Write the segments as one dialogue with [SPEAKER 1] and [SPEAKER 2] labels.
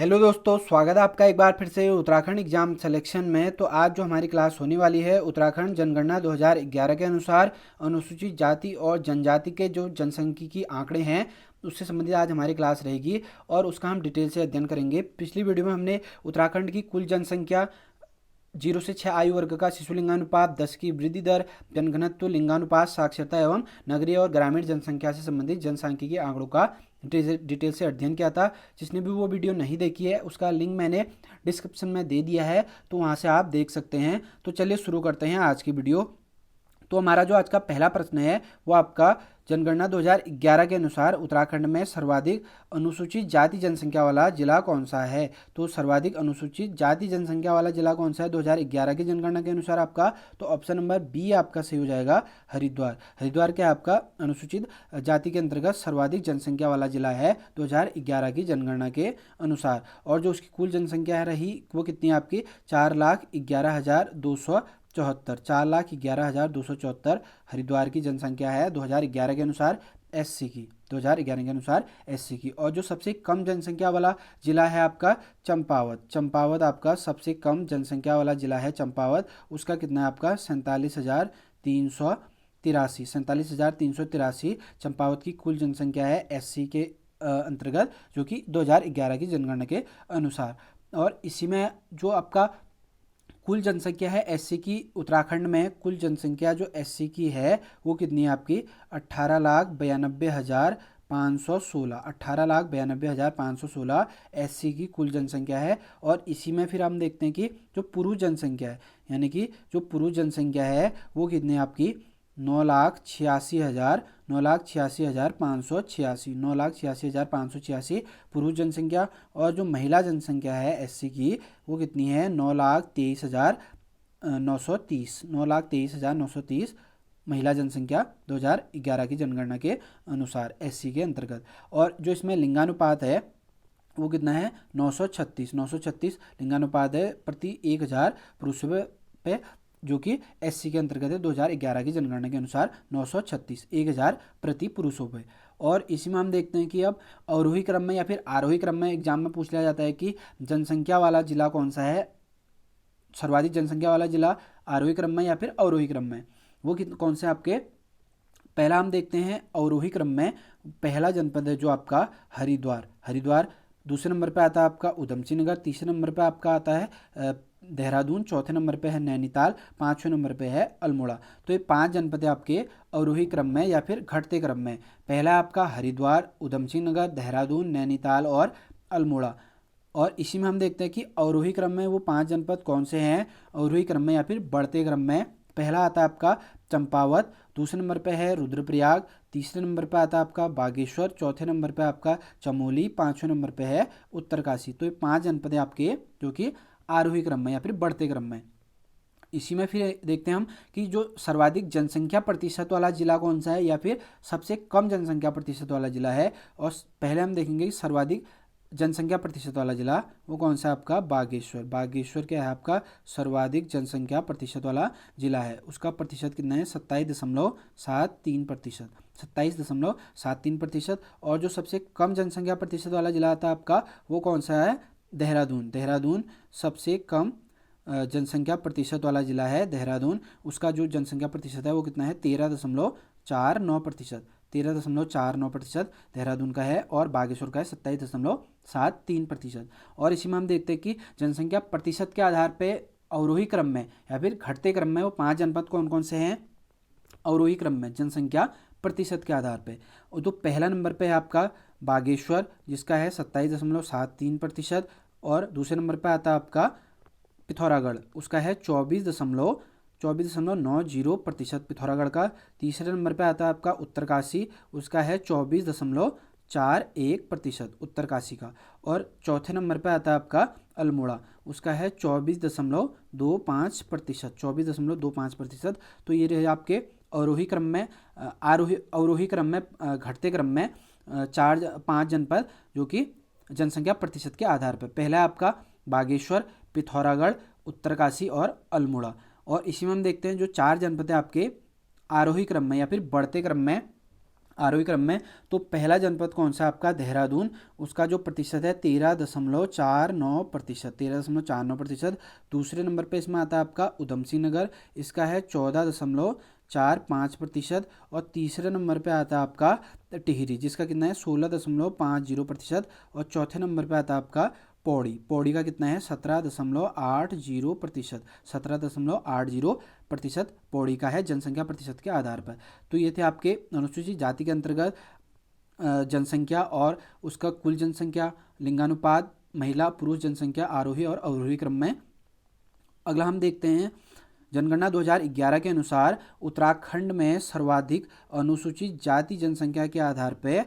[SPEAKER 1] Hello दोस्तों, स्वागत है आपका एक बार फिर से उत्तराखंड एग्जाम सिलेक्शन में। तो आज जो हमारी क्लास होने वाली है उत्तराखंड जनगणना 2011 के अनुसार अनुसूचित जाति और जनजाति के जो जनसांख्यिकी आंकड़े हैं उससे संबंधित आज हमारी क्लास रहेगी और उसका हम डिटेल से अध्ययन करेंगे। पिछली वीडियो में हमने उत्तराखंड की कुल जनसंख्या, 0 से 6 आयु वर्ग का शिशु लिंगानुपात, 10 की वृद्धि दर, जनघनत्व, लिंगानुपात, साक्षरता एवं नगरीय और ग्रामीण जनसंख्या से संबंधित जनसांख्यिकी आंकड़ों का डिटेल से अध्ययन किया था। जिसने भी वो वीडियो नहीं देखी है उसका लिंक मैंने डिस्क्रिप्शन में दे दिया है, तो वहाँ से आप देख सकते हैं। तो चलिए शुरू करते हैं आज की वीडियो। तो हमारा जो आज का पहला प्रश्न है वो आपका जनगणना 2011 के अनुसार उत्तराखंड में सर्वाधिक अनुसूचित जाति जनसंख्या वाला जिला कौन सा है। तो सर्वाधिक अनुसूचित जाति जनसंख्या वाला जिला कौन सा है 2011 की जनगणना के अनुसार आपका, तो ऑप्शन नंबर बी आपका सही हो जाएगा, हरिद्वार। हरिद्वार क्या आपका अनुसूचित जाति के अंतर्गत सर्वाधिक जनसंख्या वाला जिला है 2011 की जनगणना के अनुसार। और जो उसकी कुल जनसंख्या रही वो कितनी आपकी 4,11,274, 4,11,274 हरिद्वार की जनसंख्या है 2011 के अनुसार एससी की, 2011 के अनुसार एससी की। और जो सबसे कम जनसंख्या वाला जिला है आपका चंपावत, चंपावत आपका सबसे कम जनसंख्या वाला जिला है चंपावत। उसका कितना है आपका 47,383, 47,383 चंपावत की कुल जनसंख्या है एससी के अंतर्गत, जो कि 2011 की जनगणना के अनुसार। और इसी में जो आपका कुल जनसंख्या है एससी की, उत्तराखंड में कुल जनसंख्या जो एससी की है वो कितनी है आपकी 18,92,516, 18,92,516 एससी की कुल जनसंख्या है। और इसी में फिर हम देखते हैं कि जो पुरुष जनसंख्या है, यानी कि जो पुरुष जनसंख्या है वो कितनी है आपकी 9,86,000, 9,86,586, 9,86,586 पुरुष जनसंख्या। और जो महिला जनसंख्या है एससी की वो कितनी है 9,23,930, 9,23,930 महिला जनसंख्या 2011 की जनगणना के अनुसार एससी के अंतर्गत। और जो इसमें लिंगानुपात है वो कितना है 936, 936 लिंगानुपात है प्रति 1,000 पुरुषों पे, जो कि एससी के अंतर्गत है 2011 की जनगणना के अनुसार 936, 1,000 प्रति पुरुषों पे। और इसी में हम देखते हैं कि अब अवरोही क्रम में या फिर आरोही क्रम में एग्जाम में पूछ लिया जाता है कि जनसंख्या वाला जिला कौन सा है, सर्वाधिक जनसंख्या वाला जिला आरोही क्रम में या फिर अवरोही क्रम में, वो कौन से आपके। पहला हम देखते हैं अवरोही क्रम में पहला जनपद है जो आपका हरिद्वार, हरिद्वार। दूसरे नंबर पे आता है आपका उधमसिंह नगर, तीसरे नंबर पे आपका आता है देहरादून, चौथे नंबर पे है नैनीताल, पांचवें नंबर पे है अल्मोड़ा। तो ये 5 जनपद आपके अवरोही क्रम में या फिर घटते क्रम में। पहला आपका हरिद्वार, उधमसिंह नगर, देहरादून, नैनीताल और अल्मोड़ा। और इसी में हम देखते हैं कि अवरोही क्रम में वो 5 जनपद कौन से हैं अवरोही क्रम में या फिर बढ़ते क्रम में। पहला आता है आपका चंपावत, दूसरे नंबर पे है रुद्रप्रयाग, तीसरे नंबर पे आता है आपका बागेश्वर, चौथे नंबर पे आपका चमोली, पांचवें नंबर पे है उत्तरकाशी। तो ये 5 जनपद हैं आपके जो कि आरोही क्रम में या फिर बढ़ते क्रम में। इसी में फिर देखते हैं हम कि जो सर्वाधिक जनसंख्या प्रतिशत वाला जिला कौन सा है या फिर सबसे कम जनसंख्या प्रतिशत वाला जिला है। और पहले हम देखेंगे कि सर्वाधिक जनसंख्या प्रतिशत वाला जिला वो कौन सा है आपका बागेश्वर। बागेश्वर क्या है आपका सर्वाधिक जनसंख्या प्रतिशत वाला जिला है। उसका प्रतिशत कितना है 27.73%, 27.73%। और जो सबसे कम जनसंख्या प्रतिशत वाला जिला आता है आपका वो कौन सा है देहरादून, देहरादून सबसे कम जनसंख्या प्रतिशत वाला जिला है देहरादून। उसका जो जनसंख्या प्रतिशत है वो कितना है 13.49%, 13.49% देहरादून का है। और बागेश्वर का है 27.73%। और इसी में हम देखते हैं कि जनसंख्या प्रतिशत के आधार पे अवरोही क्रम में या फिर घटते क्रम में वो 5 जनपद कौन कौन से हैं अवरोही क्रम में जनसंख्या प्रतिशत के आधार पे। और तो पहला नंबर पे है आपका बागेश्वर जिसका है 27.73%। और दूसरे नंबर पे आता है आपका पिथौरागढ़, उसका है 24.90% पिथौरागढ़ का। तीसरे नंबर पे आता है आपका उत्तरकाशी, उसका है 24.41% उत्तरकाशी का। और चौथे नंबर पे आता है आपका अल्मोड़ा, उसका है 24.25%, 24.25%। तो ये रहे आपके अवरोही क्रम में। अवरोही क्रम में घटते क्रम में 5 जनपद जो कि जनसंख्या प्रतिशत के आधार पर। पहला है आपका बागेश्वर, पिथौरागढ़, उत्तरकाशी और अल्मोड़ा। और इसी में हम देखते हैं जो 4 जनपद हैं आपके आरोही क्रम में या फिर बढ़ते क्रम में आरोही क्रम में, तो पहला जनपद कौन सा आपका देहरादून, उसका जो प्रतिशत है 13.49%, 13.49%। दूसरे नंबर पे इसमें आता है आपका उधम सिंह नगर, इसका है 14.45%। और तीसरे नंबर पे आता है आपका टिहरी, जिसका कितना है 16.50%। और चौथे नंबर पे आता है आपका पौड़ी, पौड़ी का कितना है 17.80%, 17.80% पौड़ी का है जनसंख्या प्रतिशत के आधार पर। तो ये थे आपके अनुसूचित जाति के अंतर्गत जनसंख्या और उसका कुल जनसंख्या, लिंगानुपात, महिला पुरुष जनसंख्या आरोही और अवरोही क्रम में। अगला हम देखते हैं जनगणना 2011 के अनुसार उत्तराखंड में सर्वाधिक अनुसूचित जाति जनसंख्या के आधार पर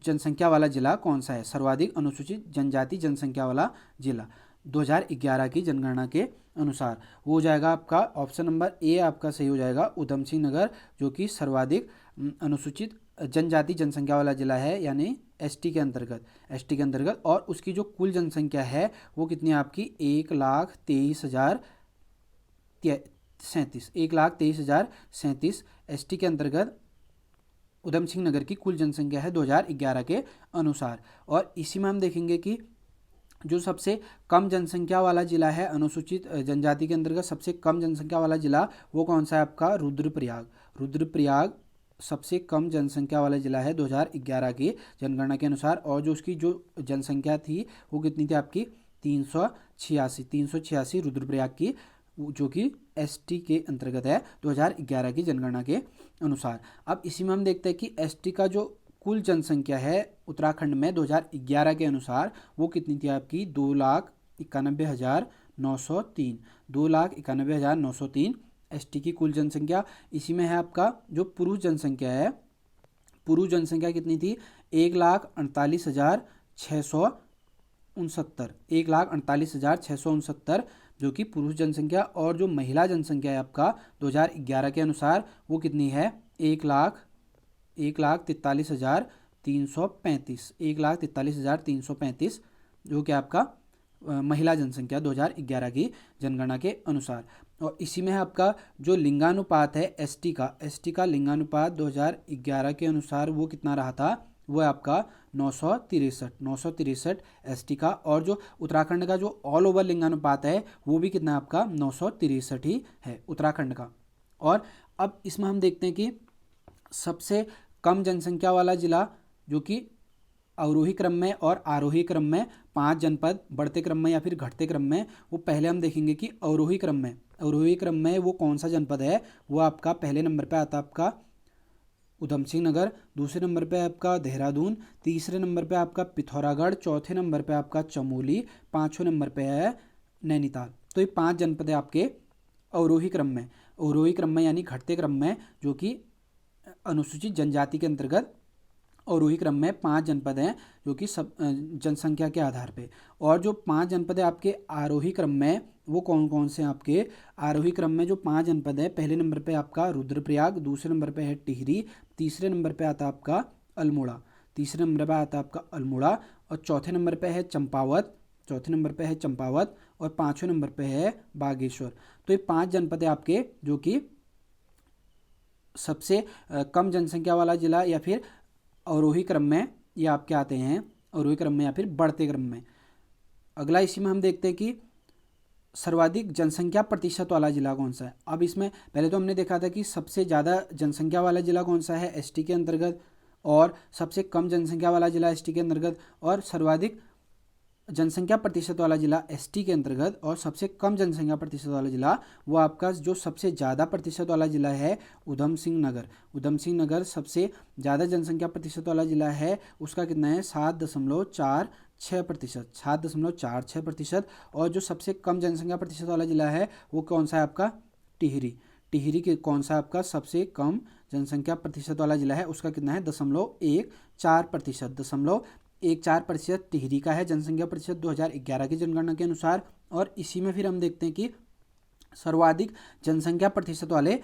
[SPEAKER 1] जनसंख्या वाला जिला कौन सा है, सर्वाधिक अनुसूचित जनजाति जनसंख्या वाला जिला 2011 की जनगणना के अनुसार वो हो जाएगा आपका ऑप्शन नंबर ए आपका सही हो जाएगा, उधम सिंह नगर, जो कि सर्वाधिक अनुसूचित जनजाति जनसंख्या वाला जिला है, यानी एसटी के अंतर्गत। और उसकी जो कुल जनसंख्या है वो कितनी है आपकी 1,23,037 एसटी के अंतर्गत उधम सिंह नगर की कुल जनसंख्या है 2011 के अनुसार। और इसी में हम देखेंगे कि जो सबसे कम जनसंख्या वाला जिला है अनुसूचित जनजाति के अंतर्गत, सबसे कम जनसंख्या वाला जिला वो कौन सा है आपका रुद्रप्रयाग सबसे कम जनसंख्या वाला जिला है 2011 की जनगणना के अनुसार। और जो उसकी जो जनसंख्या थी वो कितनी थी आपकी 386 रुद्रप्रयाग की, जो कि एसटी के अंतर्गत है 2011 की जनगणना के अनुसार। अब इसी में हम देखते हैं कि एसटी का जो कुल जनसंख्या है उत्तराखंड में 2011 के अनुसार वो कितनी थी आपकी 2,91,903, 2,91,903 एसटी की कुल जनसंख्या। इसी में है आपका जो पुरुष जनसंख्या है, पुरुष जनसंख्या कितनी थी 1,48,669, 1,48,669 जो कि पुरुष जनसंख्या। और जो महिला जनसंख्या है आपका 2011 के अनुसार वो कितनी है 1,43,335, 1,43,335 जो कि आपका महिला जनसंख्या 2011 की जनगणना के अनुसार। और इसी में है आपका जो लिंगानुपात है एसटी का लिंगानुपात 2011 के अनुसार वो कितना रहा था, वो है आपका 963 एसटी का। और जो उत्तराखंड का जो ऑल ओवर लिंगानुपात है वो भी कितना है आपका 963 ही है उत्तराखंड का। और अब इसमें हम देखते हैं कि सबसे कम जनसंख्या वाला जिला जो कि अवरोही क्रम में और आरोही क्रम में 5 जनपद बढ़ते क्रम में या फिर घटते क्रम में, वो पहले हम देखेंगे कि अवरोही क्रम में वो कौन सा जनपद है। वो आपका पहले नंबर पे आता है आपका उधम सिंह नगर, दूसरे नंबर पे आपका देहरादून, तीसरे नंबर पे आपका पिथौरागढ़, चौथे नंबर पे आपका चमोली, पाँचवें नंबर पे है नैनीताल। तो ये 5 जनपद है आपके अवरोही क्रम में यानी घटते क्रम में, जो कि अनुसूचित जनजाति के अंतर्गत अवरोही क्रम में 5 जनपद हैं जो कि सब जनसंख्या के आधार पे। और जो 5 जनपद है आपके आरोही क्रम में वो कौन कौन से हैं आपके आरोही क्रम में जो 5 जनपद है, पहले नंबर पे आपका रुद्रप्रयाग, दूसरे नंबर पे है टिहरी, तीसरे नंबर पे आता है आपका अल्मोड़ा, और चौथे नंबर पे है चंपावत, और 5वें नंबर पे है बागेश्वर। तो ये 5 जनपद है आपके जो कि सबसे कम जनसंख्या वाला जिला या फिर अवरोही क्रम में ये आपके आते हैं, अवरोही क्रम में या फिर बढ़ते क्रम में। अगला इसी में हम देखते हैं कि सर्वाधिक जनसंख्या प्रतिशत वाला जिला कौन सा है। अब इसमें पहले तो हमने देखा था कि सबसे ज़्यादा जनसंख्या वाला जिला कौन सा है एसटी के अंतर्गत, और सबसे कम जनसंख्या वाला जिला एसटी के अंतर्गत, और सर्वाधिक जनसंख्या प्रतिशत वाला जिला एसटी के अंतर्गत, और सबसे कम जनसंख्या प्रतिशत वाला जिला वो आपका जो सबसे ज़्यादा प्रतिशत वाला जिला है उधम सिंह नगर सबसे ज़्यादा जनसंख्या प्रतिशत वाला जिला है, उसका कितना है 7.46%। और जो सबसे कम जनसंख्या प्रतिशत वाला जिला है वो कौन सा है आपका टिहरी के कौन सा आपका सबसे कम जनसंख्या प्रतिशत वाला जिला है, उसका कितना है 0.14% टिहरी का है जनसंख्या प्रतिशत 2011 की जनगणना के अनुसार। और इसी में फिर हम देखते हैं कि सर्वाधिक जनसंख्या प्रतिशत वाले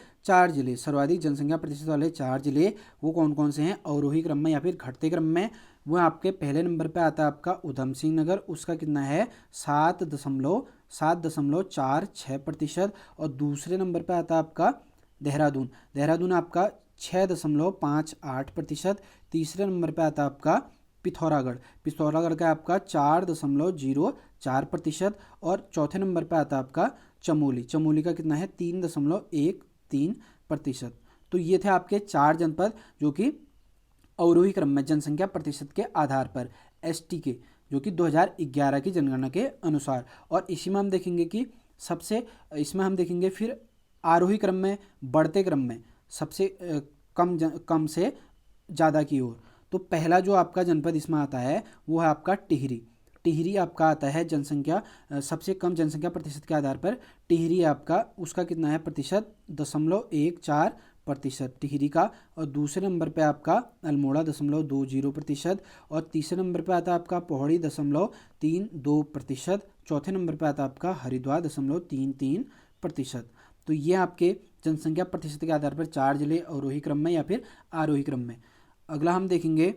[SPEAKER 1] 4 जिले वो कौन कौन से हैं अवरोही क्रम में या फिर घटते क्रम में। वो आपके पहले नंबर पे आता है आपका उधम सिंह नगर, उसका कितना है 7.46%। और दूसरे नंबर पे आता है आपका देहरादून आपका 6.58%। तीसरे नंबर पे आता है आपका पिथौरागढ़, पिथौरागढ़ का आपका 4.04%। और चौथे नंबर पे आता है आपका चमोली, चमोली का कितना है 3.13%। तो ये थे आपके 4 जनपद जो कि अवरोही क्रम में जनसंख्या प्रतिशत के आधार पर एसटी के, जो कि 2011 की जनगणना के अनुसार। और इसी में हम देखेंगे कि सबसे, इसमें हम देखेंगे फिर आरोही क्रम में, बढ़ते क्रम में सबसे कम से ज़्यादा की ओर। तो पहला जो आपका जनपद इसमें आता है वो है आपका टिहरी। टिहरी आपका आता है जनसंख्या सबसे कम जनसंख्या प्रतिशत के आधार पर। टिहरी आपका उसका कितना है प्रतिशत 0.14% टिहरी का। और दूसरे नंबर पे आपका अल्मोड़ा 0.20%। और तीसरे नंबर पे आता है आपका पौड़ी 0.32%। चौथे नंबर पे आता है आपका हरिद्वार 0.33%। तो ये आपके जनसंख्या प्रतिशत के आधार पर 4 जिले अवरोही क्रम में या फिर आरोही क्रम में। अगला हम देखेंगे,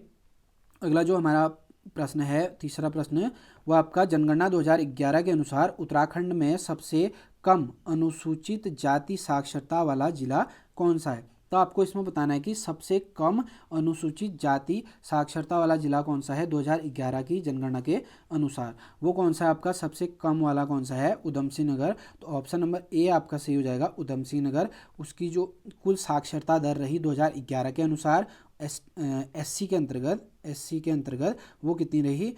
[SPEAKER 1] अगला जो हमारा प्रश्न है, तीसरा प्रश्न, वो आपका जनगणना 2011 के अनुसार उत्तराखंड में सबसे कम अनुसूचित जाति साक्षरता वाला जिला कौन सा है। तो आपको इसमें बताना है कि सबसे कम अनुसूचित जाति साक्षरता वाला जिला कौन सा है 2011 की जनगणना के अनुसार। वो कौन सा है आपका सबसे कम वाला कौन सा है, उधम सिंह नगर। तो ऑप्शन नंबर ए आपका सही हो जाएगा, उधम सिंह नगर। उसकी जो कुल साक्षरता दर रही 2011 के अनुसार एससी के अंतर्गत वो कितनी रही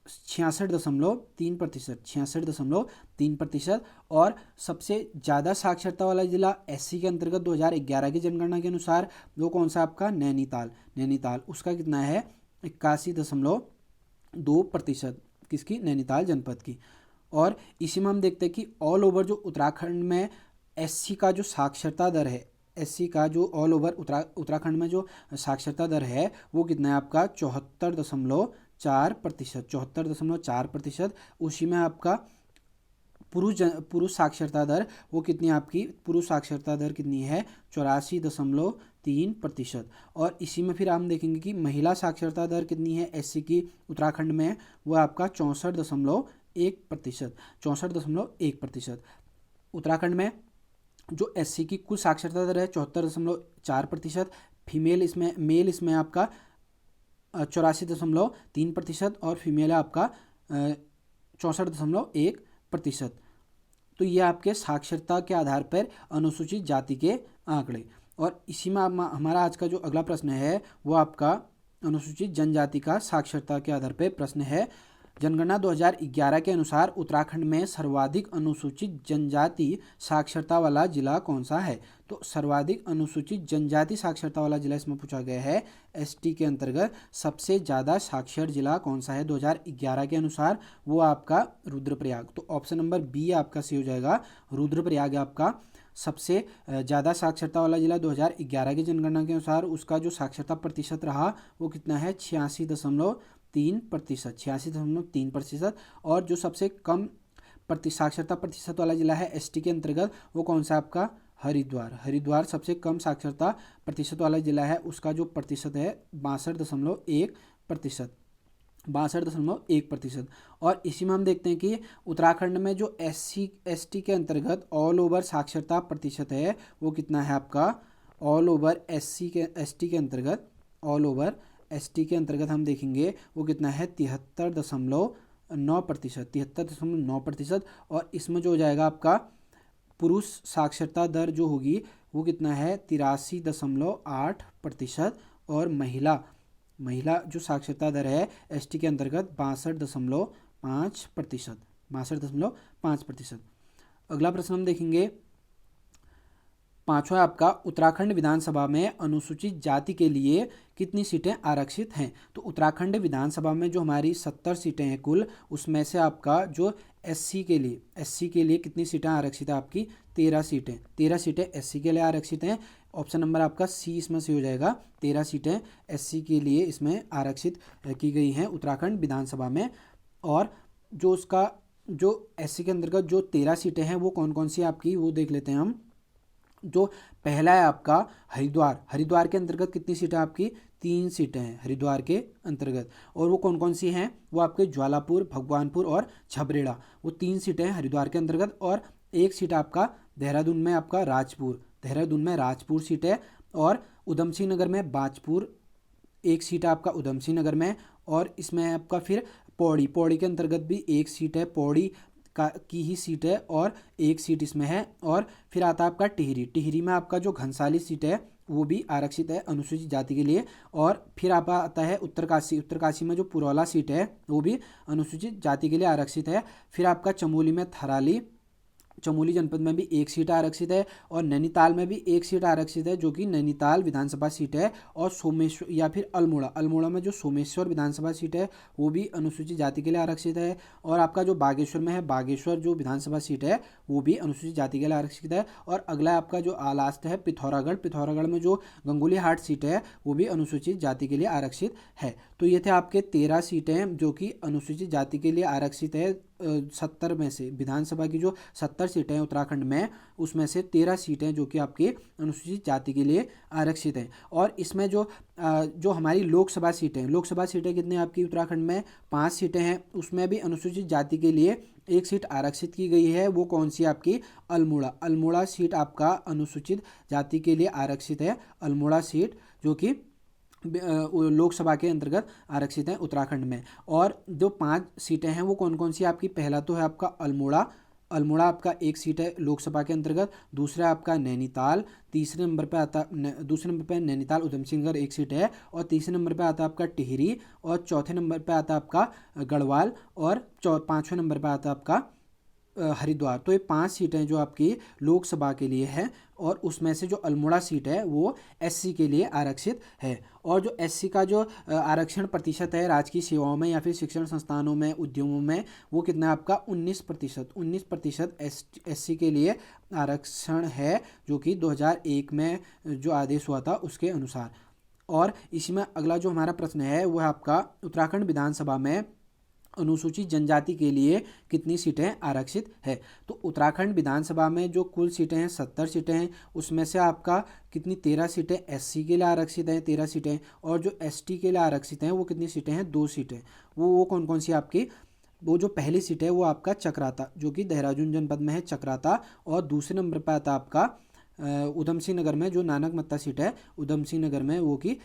[SPEAKER 1] 66.3%, 66.3%। और सबसे ज़्यादा साक्षरता वाला जिला एससी के अंतर्गत 2011 की जनगणना के अनुसार वो कौन सा आपका नैनीताल, नैनीताल उसका कितना है 81.2%, किसकी, नैनीताल जनपद की। और इसी में हम देखते हैं कि ऑल ओवर जो उत्तराखंड में एससी का जो साक्षरता दर है, एससी का जो ऑल ओवर उत्तराखंड में जो साक्षरता दर है वो कितना है आपका 74.4%। उसी में आपका पुरुष साक्षरता दर वो कितनी आपकी, पुरुष साक्षरता दर कितनी है 84.3%। और इसी में फिर हम देखेंगे कि महिला साक्षरता दर कितनी है एससी की उत्तराखंड में, वो आपका 64.1%, 64.1%। उत्तराखंड में जो एससी की कुल साक्षरता दर है 74.4%। मेल इसमें आपका 84.3% और फीमेल है आपका 64.1%। तो ये आपके साक्षरता के आधार पर अनुसूचित जाति के आंकड़े। और इसी में हमारा आज का जो अगला प्रश्न है वो आपका अनुसूचित जनजाति का साक्षरता के आधार पर प्रश्न है। जनगणना 2011 के अनुसार उत्तराखंड में सर्वाधिक अनुसूचित जनजाति साक्षरता वाला जिला कौन सा है। तो सर्वाधिक अनुसूचित जनजाति साक्षरता वाला जिला इसमें पूछा गया है एसटी के अंतर्गत सबसे ज़्यादा साक्षर जिला कौन सा है 2011 के अनुसार, वो आपका रुद्रप्रयाग। तो ऑप्शन नंबर बी आपका सही हो जाएगा, रुद्रप्रयाग आपका सबसे ज़्यादा साक्षरता वाला जिला 2011 की जनगणना के अनुसार। उसका जो साक्षरता प्रतिशत रहा वो कितना है 86.3%। और जो सबसे कम साक्षरता प्रतिशत वाला जिला है एसटी के अंतर्गत वो कौन सा आपका हरिद्वार। हरिद्वार सबसे कम साक्षरता प्रतिशत वाला जिला है, उसका जो प्रतिशत है 62.1%, 62.1%। और इसी में हम देखते हैं कि उत्तराखंड में जो एसटी के अंतर्गत ऑल ओवर साक्षरता प्रतिशत है वो कितना है आपका, ऑल ओवर एसटी के अंतर्गत, ऑल ओवर एसटी के अंतर्गत हम देखेंगे वो कितना है 73.9%, 73.9%। और इसमें जो हो जाएगा आपका पुरुष साक्षरता दर जो होगी वो कितना है 83.8%। और महिला जो साक्षरता दर है एसटी के अंतर्गत 62.5%, 62.5%। अगला प्रश्न हम देखेंगे, पांचवा आपका उत्तराखंड विधानसभा में अनुसूचित जाति के लिए कितनी सीटें आरक्षित हैं। तो उत्तराखंड विधानसभा में जो हमारी 70 सीटें हैं कुल, उसमें से आपका जो एससी के लिए कितनी सीटें आरक्षित है आपकी 13 सीटें एससी के लिए आरक्षित हैं। ऑप्शन नंबर आपका सी इसमें से हो जाएगा, 13 सीटें एससी के लिए इसमें आरक्षित की गई हैं उत्तराखंड विधानसभा में। और जो उसका जो एससी के अंतर्गत जो 13 सीटें हैं वो कौन कौन सी आपकी, वो देख लेते हैं हम। जो पहला है आपका हरिद्वार के अंतर्गत कितनी सीटें आपकी 3 सीटें हैं हरिद्वार के अंतर्गत। और वो कौन कौन सी हैं, वो आपके ज्वालापुर, भगवानपुर और छबरेड़ा, वो 3 सीटें हैं हरिद्वार के अंतर्गत। और एक सीट आपका देहरादून में राजपुर सीट है। और उधम सिंह नगर में बाजपुर एक सीट है आपका उधम सिंह नगर में, और इसमें आपका फिर पौड़ी के अंतर्गत भी एक सीट है, पौड़ी की ही सीट है और एक सीट इसमें है। और फिर आता है आपका टिहरी में आपका जो घनसाली सीट है वो भी आरक्षित है अनुसूचित जाति के लिए। और फिर आप आता है उत्तरकाशी में जो पुरौला सीट है वो भी अनुसूचित जाति के लिए आरक्षित है। फिर आपका चमोली जनपद में भी एक सीट आरक्षित है, और नैनीताल में भी एक सीट आरक्षित है जो कि नैनीताल विधानसभा सीट है। और सोमेश्वर या फिर अल्मोड़ा में जो सोमेश्वर विधानसभा सीट है वो भी अनुसूचित जाति के लिए आरक्षित है। और आपका जो बागेश्वर में है, बागेश्वर जो विधानसभा सीट है वो भी अनुसूचित जाति के लिए आरक्षित है। और अगला आपका जो लास्ट है पिथौरागढ़ में जो गंगोली हाट सीट है वो भी अनुसूचित जाति के लिए आरक्षित है। तो ये थे आपके 13 सीटें जो कि अनुसूचित जाति के लिए आरक्षित है। 70 में से विधानसभा की जो 70 सीटें हैं उत्तराखंड में, उसमें से 13 सीटें जो कि आपकी अनुसूचित जाति के लिए आरक्षित हैं। और इसमें जो हमारी लोकसभा सीटें कितनी आपकी उत्तराखंड में 5 सीटें हैं, उसमें भी अनुसूचित जाति के लिए एक सीट आरक्षित की गई है। वो कौन सी आपकी अल्मोड़ा सीट आपका अनुसूचित जाति के लिए आरक्षित है। अल्मोड़ा सीट जो कि लोकसभा के अंतर्गत आरक्षित है उत्तराखंड में। और जो 5 सीटें हैं वो कौन कौन सी आपकी, पहला तो है आपका अल्मोड़ा आपका एक सीट है लोकसभा के अंतर्गत। दूसरा आपका नैनीताल, दूसरे नंबर पे नैनीताल उधम सिंह नगर एक सीट है। और तीसरे नंबर पे आता है आपका टिहरी, और चौथे नंबर पे आता है आपका गढ़वाल, और 5वें नंबर पे आता है आपका हरिद्वार। तो ये 5 सीटें जो आपकी लोकसभा के लिए है, और उसमें से जो अल्मोड़ा सीट है वो एससी के लिए आरक्षित है। और जो एससी का जो आरक्षण प्रतिशत है राजकीय सेवाओं में या फिर शिक्षण संस्थानों में, उद्यमों में, वो कितना आपका 19% एससी के लिए आरक्षण है, जो कि 2001 में जो आदेश हुआ था उसके अनुसार। और इसमें अगला जो हमारा प्रश्न है वो है आपका उत्तराखंड विधानसभा में अनुसूचित जनजाति के लिए कितनी सीटें आरक्षित है। तो उत्तराखंड विधानसभा में जो कुल सीटें हैं 70 सीटें हैं, उसमें से आपका कितनी 13 सीटें एससी के लिए आरक्षित हैं, 13 सीटें। और जो एसटी के लिए आरक्षित हैं वो कितनी सीटें हैं, 2 सीटें। वो कौन कौन सी आपकी, वो जो पहली सीट है वो आपका चक्राता जो कि देहरादून जनपद में है चक्राता। और दूसरे नंबर पर आता आपका उधम सिंह नगर में जो नानक मत्ता सीट है उधम सिंह नगर में, वो कि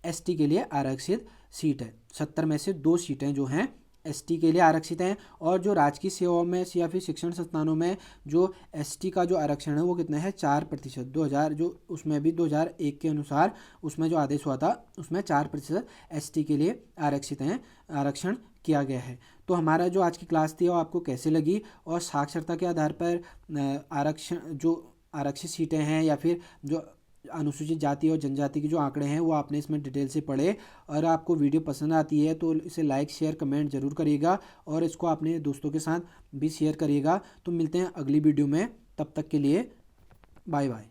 [SPEAKER 1] एसटी के लिए आरक्षित सीट है। 70 में से 2 सीटें जो हैं एसटी के लिए आरक्षित हैं। और जो राजकीय सेवाओं में या फिर शिक्षण संस्थानों में जो एसटी का जो आरक्षण है वो कितना है, 4%। 2000 जो उसमें भी 2001 के अनुसार उसमें जो आदेश हुआ था उसमें 4% एसटी के लिए आरक्षण किया गया है। तो हमारा जो आज की क्लास थी वो आपको कैसे लगी, और साक्षरता के आधार पर आरक्षित सीटें हैं या फिर जो अनुसूचित जाति और जनजाति के जो आंकड़े हैं वो आपने इसमें डिटेल से पढ़े। और आपको वीडियो पसंद आती है तो इसे लाइक शेयर कमेंट जरूर करिएगा, और इसको अपने दोस्तों के साथ भी शेयर करिएगा। तो मिलते हैं अगली वीडियो में, तब तक के लिए बाय बाय।